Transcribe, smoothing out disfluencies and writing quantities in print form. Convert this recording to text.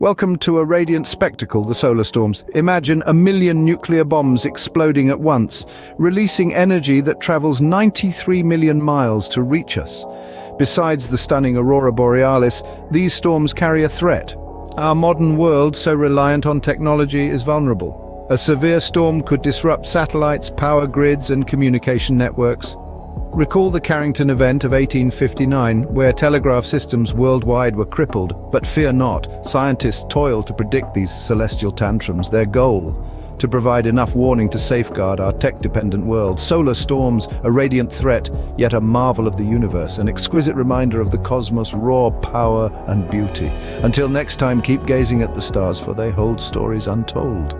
Welcome to a radiant spectacle, the solar storms. Imagine a million nuclear bombs exploding at once, releasing energy that travels 93 million miles to reach us. Besides the stunning Aurora Borealis, these storms carry a threat. Our modern world, so reliant on technology, is vulnerable. A severe storm could disrupt satellites, power grids, and communication networks. Recall the Carrington event of 1859, where telegraph systems worldwide were crippled. But fear not, scientists toil to predict these celestial tantrums. Their goal: to provide enough warning to safeguard our tech-dependent world. Solar storms, a radiant threat, yet a marvel of the universe, an exquisite reminder of the cosmos' raw power and beauty. Until next time, keep gazing at the stars, for they hold stories untold.